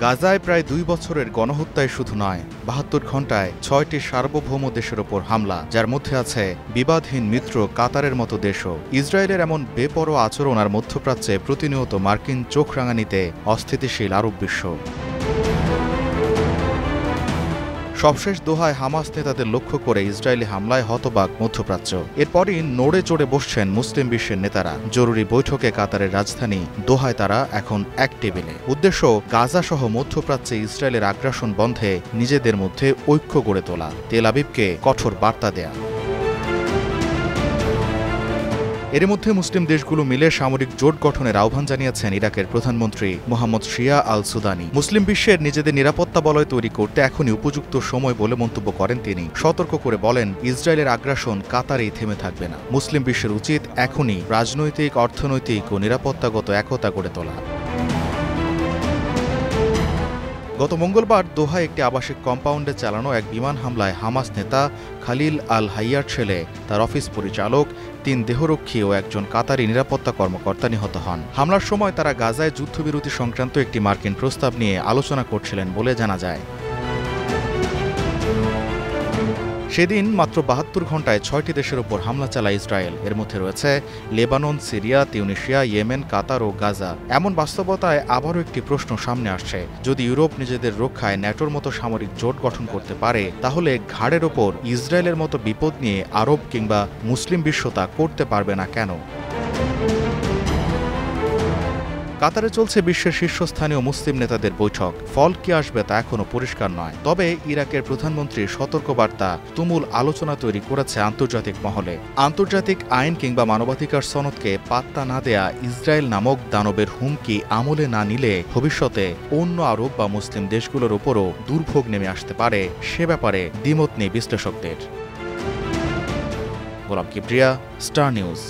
গাজায় প্রায় ২ বছরের গণহত্যায় শুধু নয়, ৭২ ঘণ্টায় ৬টি সার্বভৌম দেশের ওপর হামলা, যার মধ্যে আছে বিবাদহীন মিত্র কাতারের মতো দেশও। ইসরায়েলের এমন বেপরোয়া আচরণ আর মধ্যপ্রাচ্যে প্রতিনিয়ত মার্কিন চোখ রাঙানিতে অস্থিতিশীল আরব বিশ্ব। সবশেষ দোহায় হামাস নেতাদের লক্ষ্য করে ইসরায়েলি হামলায় হতবাক মধ্যপ্রাচ্য। এরপরই নড়ে চড়ে বসছেন মুসলিম বিশ্বের নেতারা। জরুরি বৈঠকে কাতারের রাজধানী দোহায় তারা এখন এক টেবিলে। উদ্দেশ্য গাজা সহ মধ্যপ্রাচ্যে ইসরায়েলের আগ্রাসন বন্ধে নিজেদের মধ্যে ঐক্য গড়ে তোলা, তেল আবিবকে কঠোর বার্তা দেয়া। এর মধ্যে মুসলিম দেশগুলো মিলে সামরিক জোট গঠনের আহ্বান জানিয়েছেন ইরাকের প্রধানমন্ত্রী মোহাম্মদ শিয়া আল সুদানি। মুসলিম বিশ্বের নিজেদের নিরাপত্তা বলয় তৈরি করতে এখনই উপযুক্ত সময় বলে মন্তব্য করেন তিনি। সতর্ক করে বলেন, ইসরায়েলের আগ্রাসন কাতারেই থেমে থাকবে না। মুসলিম বিশ্বের উচিত এখনই রাজনৈতিক, অর্থনৈতিক ও নিরাপত্তাগত একতা গড়ে তোলা। গত মঙ্গলবার দোহায় একটি আবাসিক কম্পাউন্ডে চালানো এক বিমান হামলায় হামাস নেতা খালিল আল হাইয়ার ছেলে, তার অফিস পরিচালক, ৩ দেহরক্ষী ও একজন কাতারি নিরাপত্তা কর্মকর্তা নিহত হন। হামলার সময় তারা গাজায় যুদ্ধবিরতি সংক্রান্ত একটি মার্কিন প্রস্তাব নিয়ে আলোচনা করছিলেন বলে জানা যায়। সেদিন মাত্র ৭২ ঘণ্টায় ৬টি দেশের ওপর হামলা চালায় ইসরায়েল। এর মধ্যে রয়েছে লেবানন, সিরিয়া, তিউনিসিয়া, ইয়েমেন, কাতার ও গাজা। এমন বাস্তবতায় আবারও একটি প্রশ্ন সামনে আসছে, যদি ইউরোপ নিজেদের রক্ষায় ন্যাটোর মতো সামরিক জোট গঠন করতে পারে, তাহলে ঘাড়ের ওপর ইসরায়েলের মতো বিপদ নিয়ে আরব কিংবা মুসলিম বিশ্ব তা করতে পারবে না কেন? কাতারে চলছে বিশ্বের শীর্ষস্থানীয় মুসলিম নেতাদের বৈঠক। ফল কি আসবে তা এখনও পরিষ্কার নয়। তবে ইরাকের প্রধানমন্ত্রীর সতর্কবার্তা তুমুল আলোচনা তৈরি করেছে আন্তর্জাতিক মহলে। আন্তর্জাতিক আইন কিংবা মানবাধিকার সনদকে পাত্তা না দেয়া ইসরায়েল নামক দানবের হুমকি আমলে না নিলে ভবিষ্যতে অন্য আরব বা মুসলিম দেশগুলোর ওপরও দুর্ভোগ নেমে আসতে পারে, সে ব্যাপারে দ্বিমত নেই বিশ্লেষকদের। গোলাম কিবরিয়া, স্টার নিউজ।